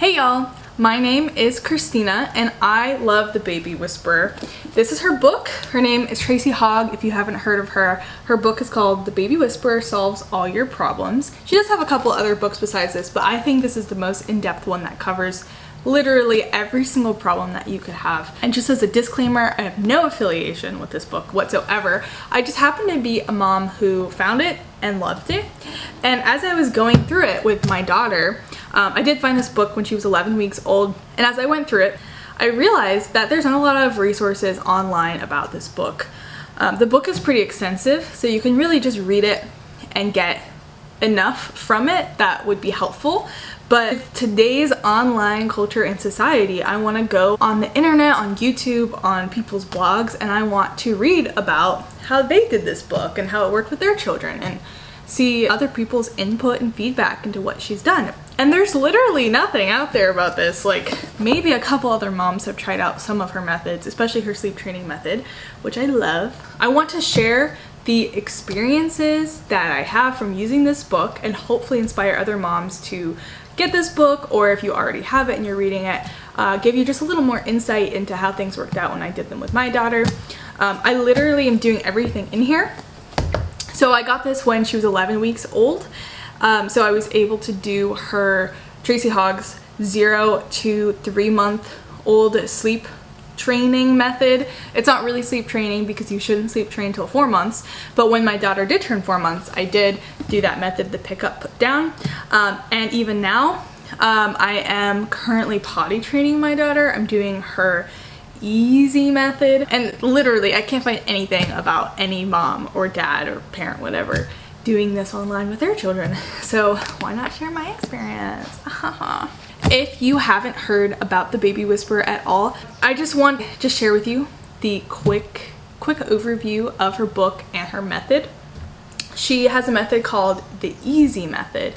Hey y'all, my name is Christina and I love The Baby Whisperer. This is her book. Her name is Tracy Hogg. If you haven't heard of her, her book is called The Baby Whisperer Solves All Your Problems. She does have a couple other books besides this, but I think this is the most in-depth one that covers literally every single problem that you could have. And just as a disclaimer, I have no affiliation with this book whatsoever. I just happen to be a mom who found it and loved it. And as I was going through it with my daughter, I did find this book when she was 11 weeks old. And as I went through it, I realized that there's not a lot of resources online about this book. The book is pretty extensive, so you can really just read it and get enough from it that would be helpful. But today's online culture and society, I want to go on the internet, on YouTube, on people's blogs, and I want to read about how they did this book and how it worked with their children and see other people's input and feedback into what she's done. And there's literally nothing out there about this. Like, maybe a couple other moms have tried out some of her methods, especially her sleep training method, which I love. I want to share the experiences that I have from using this book and hopefully inspire other moms to get this book, or if you already have it and you're reading it, give you just a little more insight into how things worked out when I did them with my daughter. I literally am doing everything in here. So I got this when she was 11 weeks old. So I was able to do her Tracy Hogg's 0 to 3 month old sleep training method. It's not really sleep training because you shouldn't sleep train until 4 months, but when my daughter did turn 4 months, I did do that method, the pick up, put down. And even now, I am currently potty training my daughter. I'm doing her easy method, and literally I can't find anything about any mom or dad or parent, whatever, doing this online with their children. So why not share my experience? If you haven't heard about The Baby Whisperer at all, I just want to share with you the quick overview of her book and her method. She has a method called the Easy Method,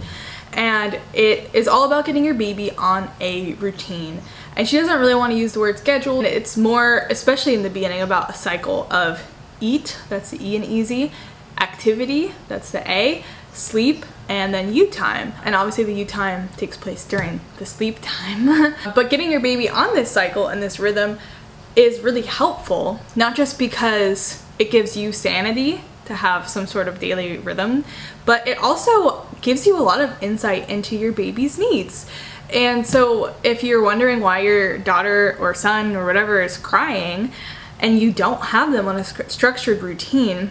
and it is all about getting your baby on a routine. And she doesn't really want to use the word schedule. It's more, especially in the beginning, about a cycle of eat, that's the E in easy, activity, that's the A, sleep, and then you time. And obviously the you time takes place during the sleep time. But getting your baby on this cycle and this rhythm is really helpful, not just because it gives you sanity to have some sort of daily rhythm, but it also gives you a lot of insight into your baby's needs. And so if you're wondering why your daughter or son or whatever is crying and you don't have them on a structured routine,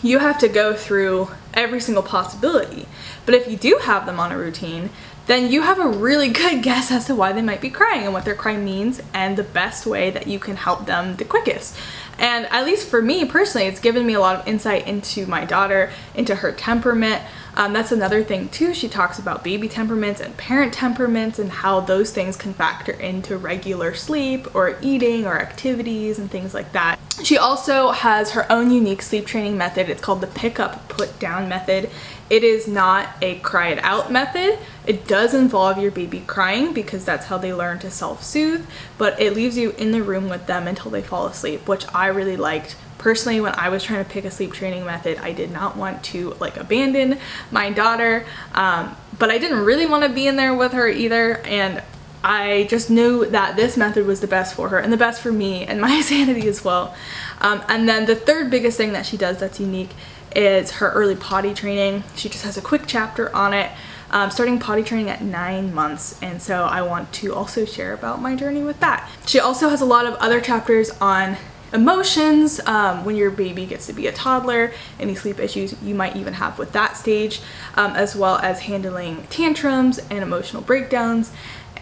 you have to go through every single possibility. But if you do have them on a routine, then you have a really good guess as to why they might be crying and what their cry means and the best way that you can help them the quickest. And at least for me personally, it's given me a lot of insight into my daughter, into her temperament. That's another thing too. She talks about baby temperaments and parent temperaments and how those things can factor into regular sleep or eating or activities and things like that. She also has her own unique sleep training method. It's called the pick up, put down method. It is not a cry it out method. It does involve your baby crying because that's how they learn to self-soothe, but it leaves you in the room with them until they fall asleep, which I really liked. Personally, when I was trying to pick a sleep training method, I did not want to abandon my daughter, but I didn't really want to be in there with her either, and I just knew that this method was the best for her and the best for me and my sanity as well. And then the third biggest thing that she does that's unique is her early potty training. She just has a quick chapter on it, starting potty training at 9 months, and so I want to also share about my journey with that. She also has a lot of other chapters on emotions, when your baby gets to be a toddler, any sleep issues you might even have with that stage, as well as handling tantrums and emotional breakdowns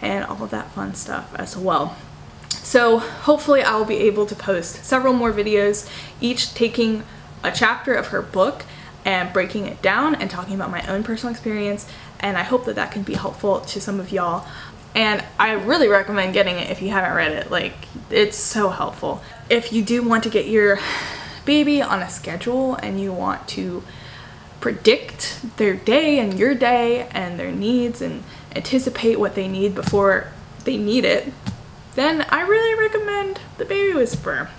and all of that fun stuff as well. So hopefully I'll be able to post several more videos, each taking a chapter of her book and breaking it down and talking about my own personal experience, and I hope that that can be helpful to some of y'all. And I really recommend getting it if you haven't read it. Like, it's so helpful. If you do want to get your baby on a schedule and you want to predict their day and your day and their needs and anticipate what they need before they need it, then I really recommend The Baby Whisperer.